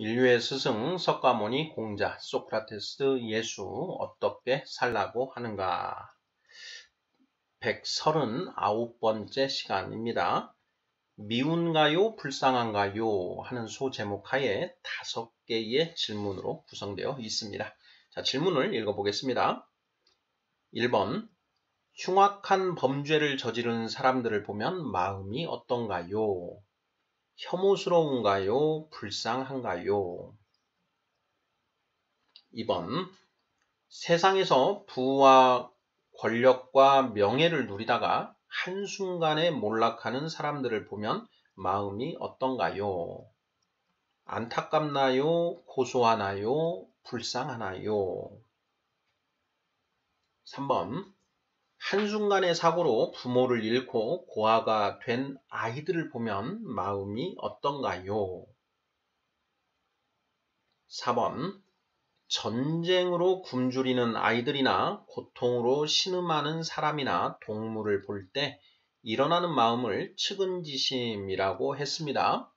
인류의 스승 석가모니 공자 소크라테스 예수 어떻게 살라고 하는가 139번째 시간입니다. 미운가요 불쌍한가요 하는 소제목하에 5개의 질문으로 구성되어 있습니다. 자, 질문을 읽어보겠습니다. 1번 흉악한 범죄를 저지른 사람들을 보면 마음이 어떤가요? 혐오스러운가요? 불쌍한가요? 2번 세상에서 부와 권력과 명예를 누리다가 한순간에 몰락하는 사람들을 보면 마음이 어떤가요? 안타깝나요? 고소하나요? 불쌍하나요? 3번 한순간의 사고로 부모를 잃고 고아가 된 아이들을 보면 마음이 어떤가요? 4번 전쟁으로 굶주리는 아이들이나 고통으로 신음하는 사람이나 동물을 볼 때 일어나는 마음을 측은지심이라고 했습니다.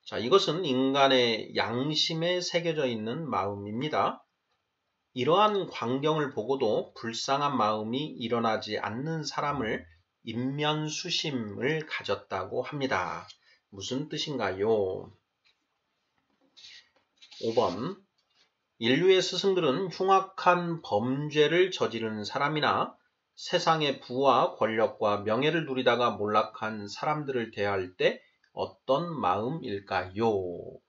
자, 이것은 인간의 양심에 새겨져 있는 마음입니다. 이러한 광경을 보고도 불쌍한 마음이 일어나지 않는 사람을 인면수심을 가졌다고 합니다. 무슨 뜻인가요? 5번 인류의 스승들은 흉악한 범죄를 저지른 사람이나 세상의 부와 권력과 명예를 누리다가 몰락한 사람들을 대할 때 어떤 마음일까요?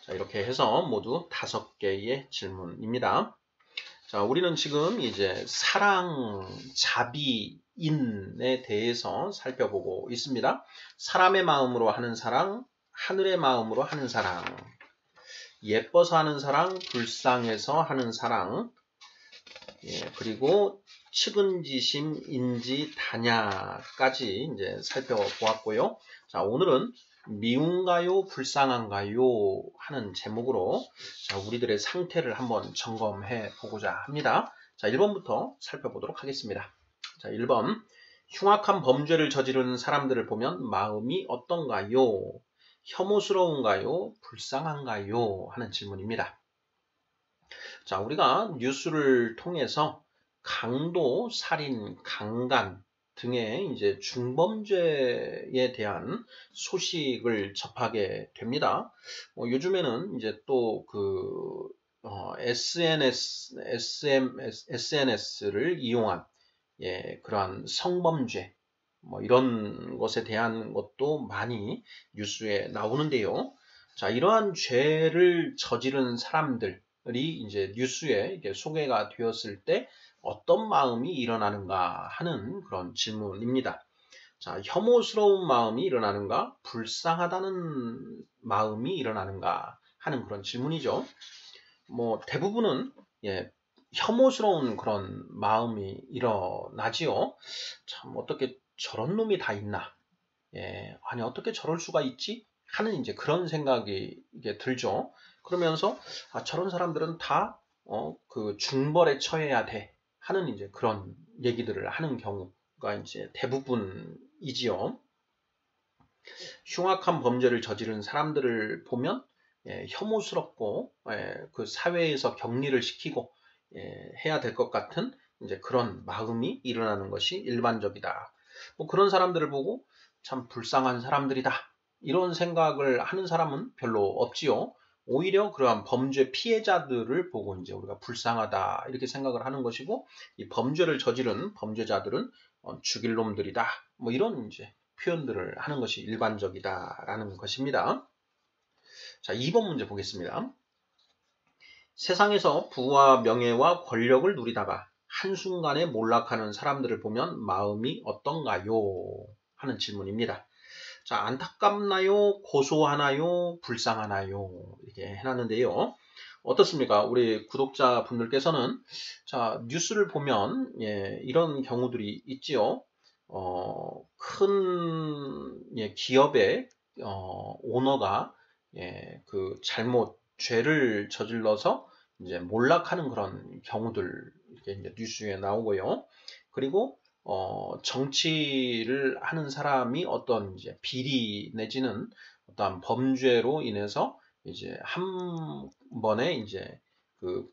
자, 이렇게 해서 모두 5개의 질문입니다. 자, 우리는 지금 이제 사랑, 자비인에 대해서 살펴보고 있습니다. 사람의 마음으로 하는 사랑, 하늘의 마음으로 하는 사랑, 예뻐서 하는 사랑, 불쌍해서 하는 사랑, 그리고 측은지심, 인지, 다냐까지 이제 살펴보았고요. 자, 오늘은 미운가요, 불쌍한가요 하는 제목으로 자, 우리들의 상태를 한번 점검해 보고자 합니다. 자, 1번부터 살펴보도록 하겠습니다. 자, 1번 흉악한 범죄를 저지른 사람들을 보면 마음이 어떤가요? 혐오스러운가요? 불쌍한가요? 하는 질문입니다. 자, 우리가 뉴스를 통해서 강도, 살인, 강간 등의 이제 중범죄에 대한 소식을 접하게 됩니다. 요즘에는 이제 또 SNS를 이용한 그러한 성범죄 이런 것에 대한 것도 많이 뉴스에 나오는데요. 자, 이러한 죄를 저지른 사람들이 이제 뉴스에 소개가 되었을 때 어떤 마음이 일어나는가 하는 그런 질문입니다. 자, 혐오스러운 마음이 일어나는가, 불쌍하다는 마음이 일어나는가 하는 그런 질문이죠. 대부분은 혐오스러운 그런 마음이 일어나지요. 참 어떻게 저런 놈이 다 있나? 아니 어떻게 저럴 수가 있지? 하는 이제 그런 생각이 이게 들죠. 그러면서 저런 사람들은 다 그 중벌에 처해야 돼 하는 이제 그런 얘기들을 하는 경우가 이제 대부분이지요. 흉악한 범죄를 저지른 사람들을 보면 혐오스럽고 그 사회에서 격리를 시키고 해야 될 것 같은 이제 그런 마음이 일어나는 것이 일반적이다. 그런 사람들을 보고 참 불쌍한 사람들이다. 이런 생각을 하는 사람은 별로 없지요. 오히려 그러한 범죄 피해자들을 보고 이제 우리가 불쌍하다 이렇게 생각을 하는 것이고 이 범죄를 저지른 범죄자들은 죽일 놈들이다. 이런 이제 표현들을 하는 것이 일반적이다라는 것입니다. 자, 2번 문제 보겠습니다. 세상에서 부와 명예와 권력을 누리다가 한순간에 몰락하는 사람들을 보면 마음이 어떤가요? 하는 질문입니다. 자, 안타깝나요? 고소하나요? 불쌍하나요? 이렇게 해놨는데요. 어떻습니까? 우리 구독자분들께서는 자, 뉴스를 보면 이런 경우들이 있지요. 큰 기업의 오너가 그 죄를 저질러서 이제 몰락하는 그런 경우들 이렇게 이제 뉴스에 나오고요. 그리고 정치를 하는 사람이 어떤 이제 비리 내지는 어떤 범죄로 인해서 이제 한 번에 이제 그,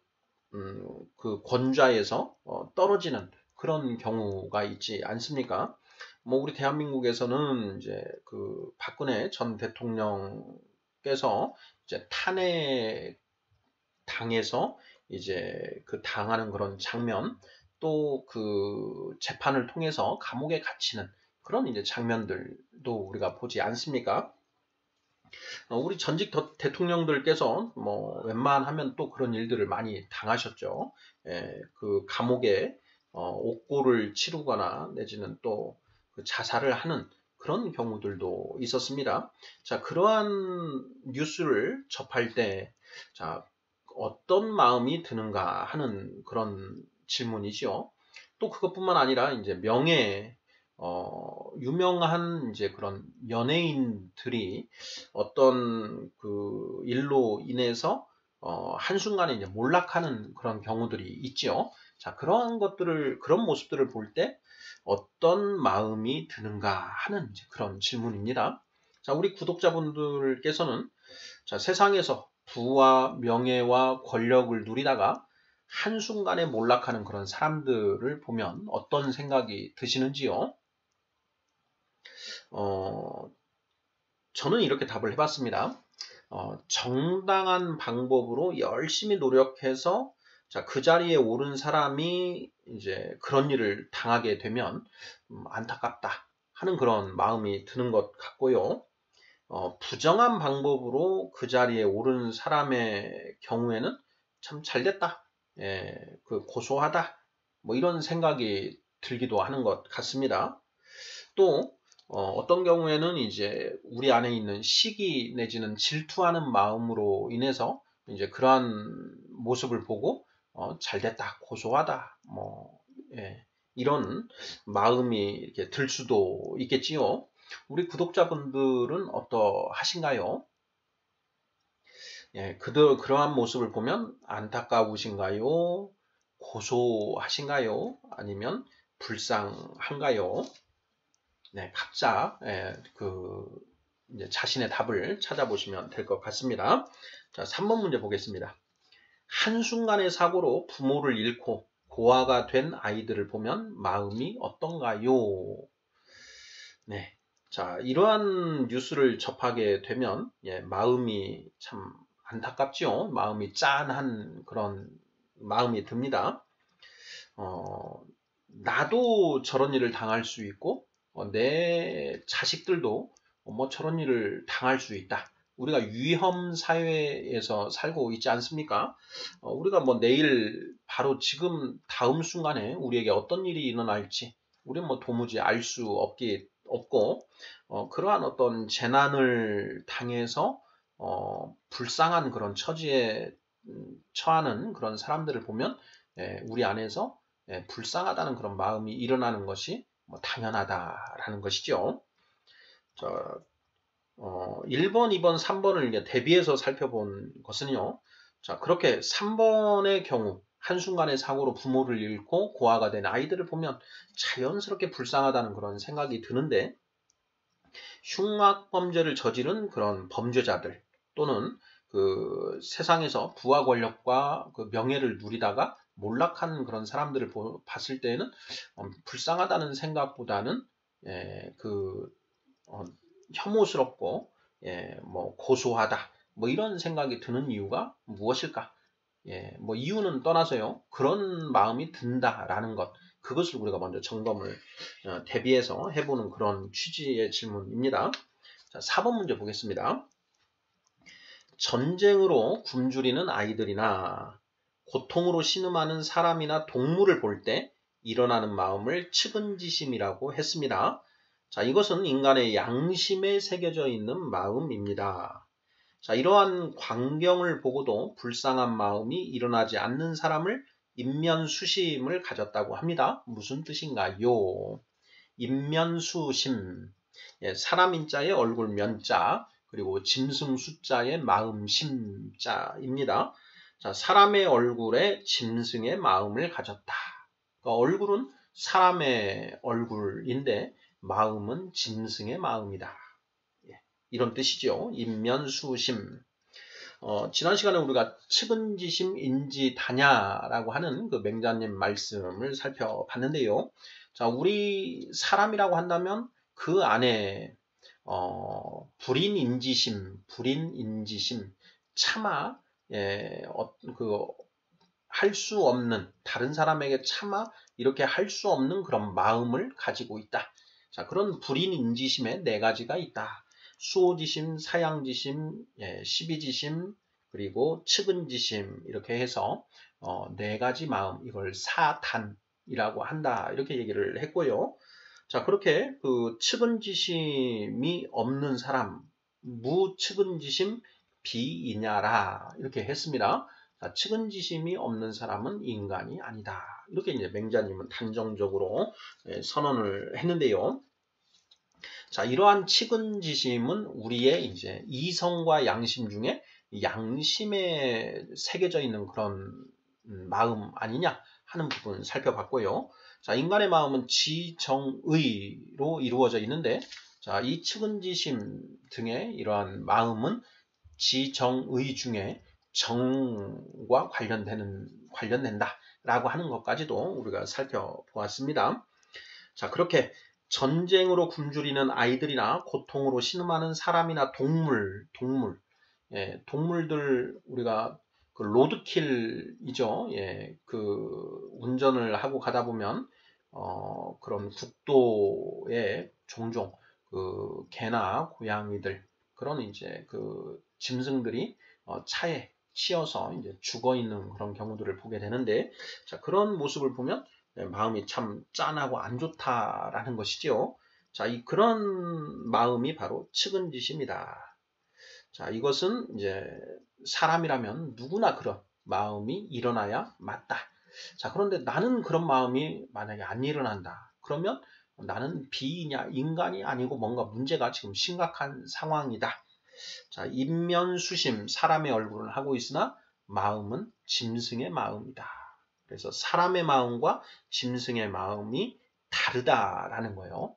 그 권좌에서 떨어지는 그런 경우가 있지 않습니까? 뭐 우리 대한민국에서는 이제 그 박근혜 전 대통령께서 이제 탄핵 당해서 이제 그 당하는 그런 장면, 또 그 재판을 통해서 감옥에 갇히는 그런 이제 장면들도 우리가 보지 않습니까? 우리 전직 대통령들께서 뭐 웬만하면 또 그런 일들을 많이 당하셨죠. 그 감옥에 옥고를 치르거나 내지는 또 그 자살을 하는 그런 경우들도 있었습니다. 자, 그러한 뉴스를 접할 때, 자, 어떤 마음이 드는가 하는 그런 질문이죠. 또 그것뿐만 아니라 이제 유명한 이제 그런 연예인들이 어떤 그 일로 인해서 한순간에 이제 몰락하는 그런 경우들이 있죠. 자, 그런 모습들을 볼 때 어떤 마음이 드는가 하는 이제 그런 질문입니다. 자, 우리 구독자분들께서는 자, 세상에서 부와 명예와 권력을 누리다가 한순간에 몰락하는 그런 사람들을 보면 어떤 생각이 드시는지요? 저는 이렇게 답을 해봤습니다. 정당한 방법으로 열심히 노력해서 자, 그 자리에 오른 사람이 이제 그런 일을 당하게 되면 안타깝다 하는 그런 마음이 드는 것 같고요. 부정한 방법으로 그 자리에 오른 사람의 경우에는 참 잘됐다, 그 고소하다, 뭐 이런 생각이 들기도 하는 것 같습니다. 또 어떤 경우에는 이제 우리 안에 있는 시기 내지는 질투하는 마음으로 인해서 이제 그러한 모습을 보고 잘됐다, 고소하다, 뭐 이런 마음이 이렇게 들 수도 있겠지요. 우리 구독자분들은 어떠하신가요? 그러한 모습을 보면 안타까우신가요? 고소하신가요? 아니면 불쌍한가요? 네, 각자 이제 자신의 답을 찾아보시면 될 것 같습니다. 자, 3번 문제 보겠습니다. 한순간의 사고로 부모를 잃고 고아가 된 아이들을 보면 마음이 어떤가요? 네. 자, 이러한 뉴스를 접하게 되면 마음이 참 안타깝죠. 마음이 짠한 그런 마음이 듭니다. 나도 저런 일을 당할 수 있고 내 자식들도 뭐 저런 일을 당할 수 있다. 우리가 위험 사회에서 살고 있지 않습니까? 우리가 뭐 내일 바로 지금 다음 순간에 우리에게 어떤 일이 일어날지 우리는 뭐 도무지 알 수 없고 그러한 어떤 재난을 당해서 불쌍한 그런 처지에 처하는 그런 사람들을 보면 우리 안에서 불쌍하다는 그런 마음이 일어나는 것이 뭐 당연하다라는 것이죠. 자, 1번, 2번, 3번을 이제 대비해서 살펴본 것은요. 자, 그렇게 3번의 경우 한순간의 사고로 부모를 잃고 고아가 된 아이들을 보면 자연스럽게 불쌍하다는 그런 생각이 드는데 흉악 범죄를 저지른 그런 범죄자들 또는 그 세상에서 부와 권력과 그 명예를 누리다가 몰락한 그런 사람들을 봤을 때에는 불쌍하다는 생각보다는 혐오스럽고 뭐 고소하다 뭐 이런 생각이 드는 이유가 무엇일까? 뭐 이유는 떠나서요. 그런 마음이 든다라는 것. 그것을 우리가 먼저 점검을 대비해서 해보는 그런 취지의 질문입니다. 자, 4번 문제 보겠습니다. 전쟁으로 굶주리는 아이들이나 고통으로 신음하는 사람이나 동물을 볼 때 일어나는 마음을 측은지심이라고 했습니다. 자, 이것은 인간의 양심에 새겨져 있는 마음입니다. 자, 이러한 광경을 보고도 불쌍한 마음이 일어나지 않는 사람을 인면수심을 가졌다고 합니다. 무슨 뜻인가요? 인면수심, 사람 인자의 얼굴 면자, 그리고 짐승 숫자의 마음 심자입니다. 자, 사람의 얼굴에 짐승의 마음을 가졌다. 그러니까 얼굴은 사람의 얼굴인데 마음은 짐승의 마음이다. 이런 뜻이죠. 인면수심. 지난 시간에 우리가 측은지심 인지다냐라고 하는 그 맹자님 말씀을 살펴봤는데요. 자, 우리 사람이라고 한다면 그 안에 불인인지심, 차마 할 수 없는, 다른 사람에게 차마 이렇게 할 수 없는 그런 마음을 가지고 있다. 자, 그런 불인인지심에 네 가지가 있다. 수오지심, 사양지심, 시비지심, 그리고 측은지심 이렇게 해서 네 가지 마음, 이걸 사단이라고 한다. 이렇게 얘기를 했고요. 자, 그렇게 그 측은지심이 없는 사람, 무측은지심 비이냐라 이렇게 했습니다. 자, 측은지심이 없는 사람은 인간이 아니다. 이렇게 이제 맹자님은 단정적으로 선언을 했는데요. 자, 이러한 측은지심은 우리의 이제 이성과 양심 중에 양심에 새겨져 있는 그런 마음 아니냐 하는 부분 살펴봤고요. 자, 인간의 마음은 지정의로 이루어져 있는데, 자, 이 측은지심 등의 이러한 마음은 지정의 중에 정과 관련된다라고 하는 것까지도 우리가 살펴보았습니다. 자, 그렇게 전쟁으로 굶주리는 아이들이나 고통으로 신음하는 사람이나 동물들 우리가 그 로드킬이죠. 그 운전을 하고 가다 보면 그런 국도에 종종 그 개나 고양이들 그런 이제 그 짐승들이 차에 치여서 이제 죽어 있는 그런 경우들을 보게 되는데, 자, 그런 모습을 보면 마음이 참 짠하고 안 좋다라는 것이죠. 자, 그런 마음이 바로 측은지심이다. 자, 이것은 이제 사람이라면 누구나 그런 마음이 일어나야 맞다. 자, 그런데 나는 그런 마음이 만약에 안 일어난다. 그러면 나는 비이냐, 인간이 아니고 뭔가 문제가 지금 심각한 상황이다. 자, 인면수심, 사람의 얼굴은 하고 있으나 마음은 짐승의 마음이다. 그래서 사람의 마음과 짐승의 마음이 다르다라는 거예요.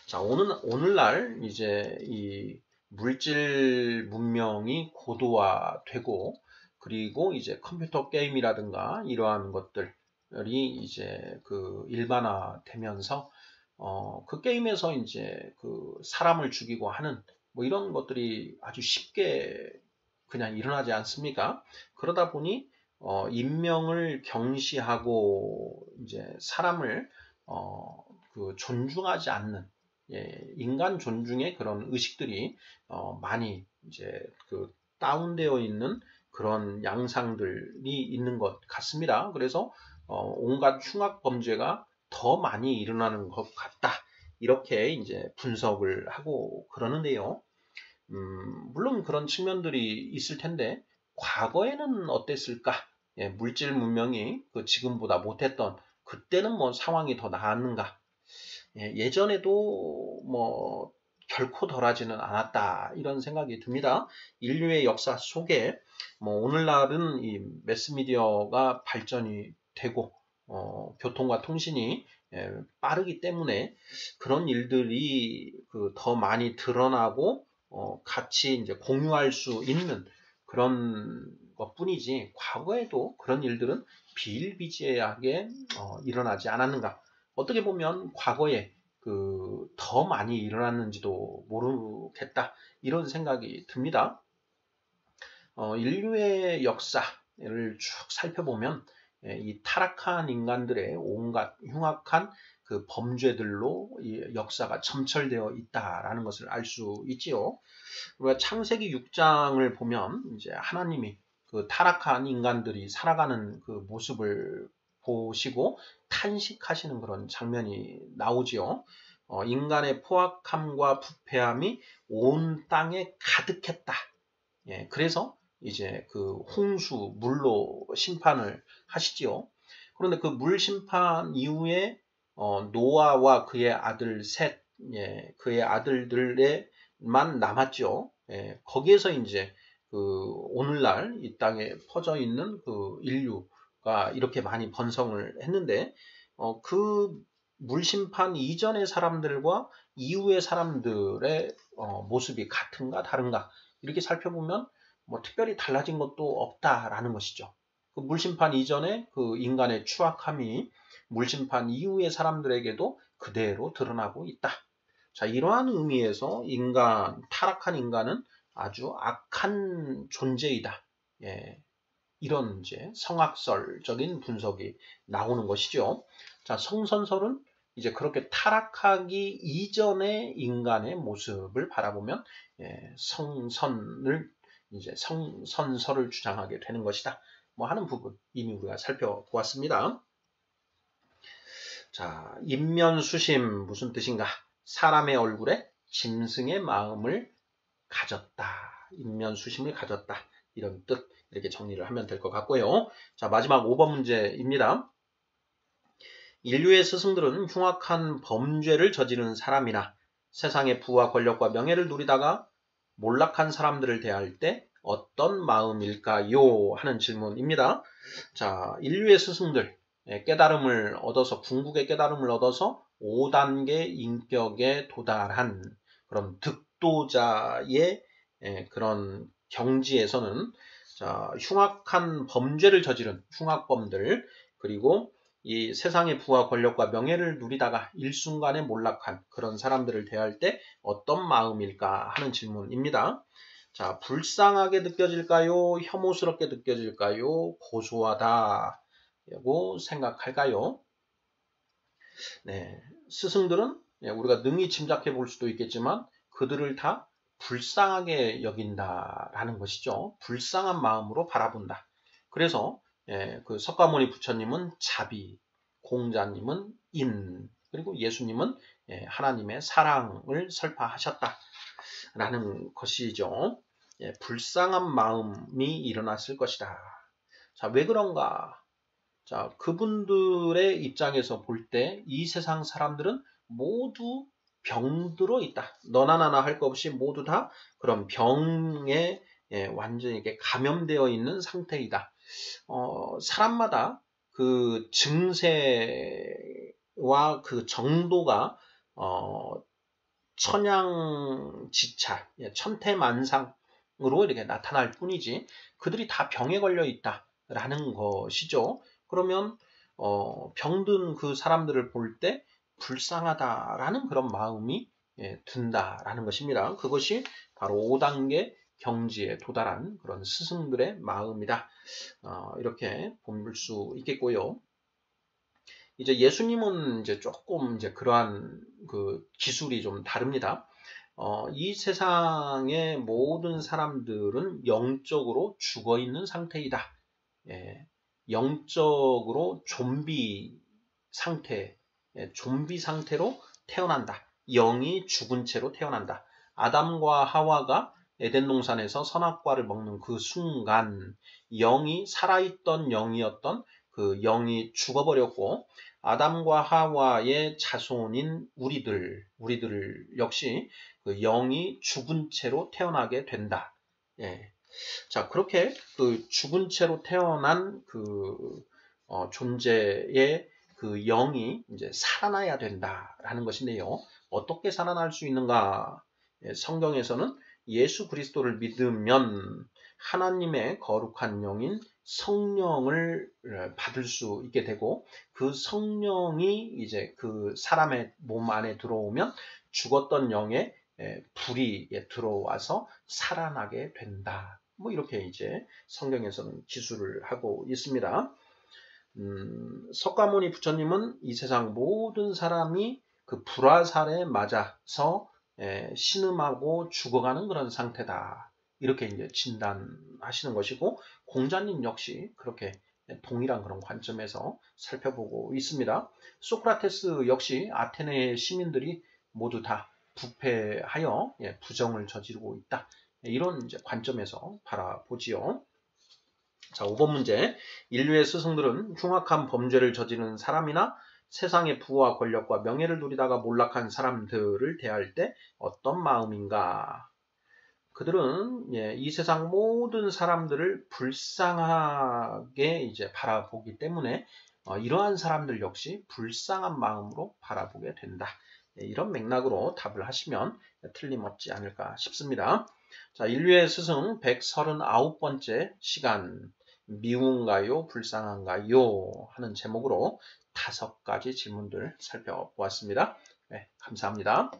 자, 오늘날 이제 이 물질 문명이 고도화되고, 그리고 이제 컴퓨터 게임이라든가 이러한 것들이 이제 그 일반화되면서 그 게임에서 이제 그 사람을 죽이고 하는 뭐 이런 것들이 아주 쉽게 그냥 일어나지 않습니까? 그러다 보니 인명을 경시하고 이제 사람을 그 존중하지 않는 인간 존중의 그런 의식들이 많이 이제 그 다운되어 있는 그런 양상들이 있는 것 같습니다. 그래서 온갖 흉악 범죄가 더 많이 일어나는 것 같다. 이렇게 이제 분석을 하고 그러는데요. 물론 그런 측면들이 있을 텐데, 과거에는 어땠을까? 물질 문명이 그 지금보다 못했던 그때는 뭐 상황이 더 나았는가? 예전에도 뭐 결코 덜하지는 않았다 이런 생각이 듭니다. 인류의 역사 속에 뭐 오늘날은 이 매스미디어가 발전이 되고 교통과 통신이 빠르기 때문에 그런 일들이 그 더 많이 드러나고 같이 이제 공유할 수 있는 그런 것뿐이지, 과거에도 그런 일들은 비일비재하게 일어나지 않았는가. 어떻게 보면 과거에 그 더 많이 일어났는지도 모르겠다 이런 생각이 듭니다. 인류의 역사를 쭉 살펴보면 이 타락한 인간들의 온갖 흉악한 그 범죄들로 이 역사가 점철되어 있다라는 것을 알 수 있지요. 우리가 창세기 6장을 보면 이제 하나님이 그 타락한 인간들이 살아가는 그 모습을 보시고 탄식하시는 그런 장면이 나오지요. 인간의 포악함과 부패함이 온 땅에 가득했다. 그래서 이제 그 홍수 물로 심판을 하시지요. 그런데 그 물 심판 이후에 노아와 그의 아들 셋, 그의 아들들에만 남았죠. 거기에서 이제 그 오늘날 이 땅에 퍼져 있는 그 인류가 이렇게 많이 번성을 했는데, 그 물심판 이전의 사람들과 이후의 사람들의 모습이 같은가 다른가 이렇게 살펴보면 뭐 특별히 달라진 것도 없다라는 것이죠. 그 물심판 이전에 그 인간의 추악함이 물심판 이후의 사람들에게도 그대로 드러나고 있다. 자, 이러한 의미에서 타락한 인간은 아주 악한 존재이다. 예, 이런 이제 성악설적인 분석이 나오는 것이죠. 자, 성선설은 이제 그렇게 타락하기 이전의 인간의 모습을 바라보면 성선설을 주장하게 되는 것이다. 뭐 하는 부분 이미 우리가 살펴보았습니다. 자, 인면수심 무슨 뜻인가? 사람의 얼굴에 짐승의 마음을 가졌다. 인면수심을 가졌다. 이런 뜻 이렇게 정리를 하면 될 것 같고요. 자, 마지막 5번 문제입니다. 인류의 스승들은 흉악한 범죄를 저지른 사람이나 세상의 부와 권력과 명예를 누리다가 몰락한 사람들을 대할 때 어떤 마음일까요? 하는 질문입니다. 자, 인류의 스승들 깨달음을 얻어서 궁극의 깨달음을 얻어서 5단계 인격에 도달한 그런 득도자의 그런 경지에서는 자, 흉악한 범죄를 저지른 흉악범들 그리고 이 세상의 부와 권력과 명예를 누리다가 일순간에 몰락한 그런 사람들을 대할 때 어떤 마음일까 하는 질문입니다. 자, 불쌍하게 느껴질까요? 혐오스럽게 느껴질까요? 고소하다고 생각할까요? 네, 스승들은 우리가 능히 짐작해 볼 수도 있겠지만 그들을 다 불쌍하게 여긴다라는 것이죠. 불쌍한 마음으로 바라본다. 그래서 그 석가모니 부처님은 자비, 공자님은 인, 그리고 예수님은 하나님의 사랑을 설파하셨다라는 것이죠. 불쌍한 마음이 일어났을 것이다. 자, 왜 그런가? 자, 그분들의 입장에서 볼 때 이 세상 사람들은 모두 병들어 있다. 너나 나나 할 것 없이 모두 다 그런 병에 완전히 이렇게 감염되어 있는 상태이다. 사람마다 그 증세와 그 정도가 천양지차, 천태만상으로 이렇게 나타날 뿐이지 그들이 다 병에 걸려 있다라는 것이죠. 그러면 병든 그 사람들을 볼 때 불쌍하다라는 그런 마음이 든다라는 것입니다. 그것이 바로 5단계 경지에 도달한 그런 스승들의 마음이다. 이렇게 볼 수 있겠고요. 이제 예수님은 이제 조금 이제 그러한 그 기술이 좀 다릅니다. 이 세상의 모든 사람들은 영적으로 죽어 있는 상태이다. 영적으로 좀비 상태로 태어난다. 영이 죽은 채로 태어난다. 아담과 하와가 에덴 동산에서 선악과를 먹는 그 순간 영이 살아있던 영이었던 그 영이 죽어버렸고 아담과 하와의 자손인 우리들 역시 그 영이 죽은 채로 태어나게 된다. 자, 그렇게 그 죽은 채로 태어난 그 존재의 그 영이 이제 살아나야 된다라는 것인데요. 어떻게 살아날 수 있는가? 성경에서는 예수 그리스도를 믿으면 하나님의 거룩한 영인 성령을 받을 수 있게 되고 그 성령이 이제 그 사람의 몸 안에 들어오면 죽었던 영의 불이 들어와서 살아나게 된다. 뭐 이렇게 이제 성경에서는 기술을 하고 있습니다. 석가모니 부처님은 이 세상 모든 사람이 그 불화살에 맞아서 신음하고 죽어가는 그런 상태다. 이렇게 이제 진단하시는 것이고 공자님 역시 그렇게 동일한 그런 관점에서 살펴보고 있습니다. 소크라테스 역시 아테네 시민들이 모두 다 부패하여 부정을 저지르고 있다. 이런 이제 관점에서 바라보지요. 자, 5번 문제. 인류의 스승들은 흉악한 범죄를 저지른 사람이나 세상의 부와 권력과 명예를 누리다가 몰락한 사람들을 대할 때 어떤 마음인가? 그들은 이 세상 모든 사람들을 불쌍하게 이제 바라보기 때문에 이러한 사람들 역시 불쌍한 마음으로 바라보게 된다. 이런 맥락으로 답을 하시면 틀림없지 않을까 싶습니다. 자, 인류의 스승 139번째 시간, 미운가요, 불쌍한가요? 하는 제목으로 5가지 질문들 살펴보았습니다. 네, 감사합니다.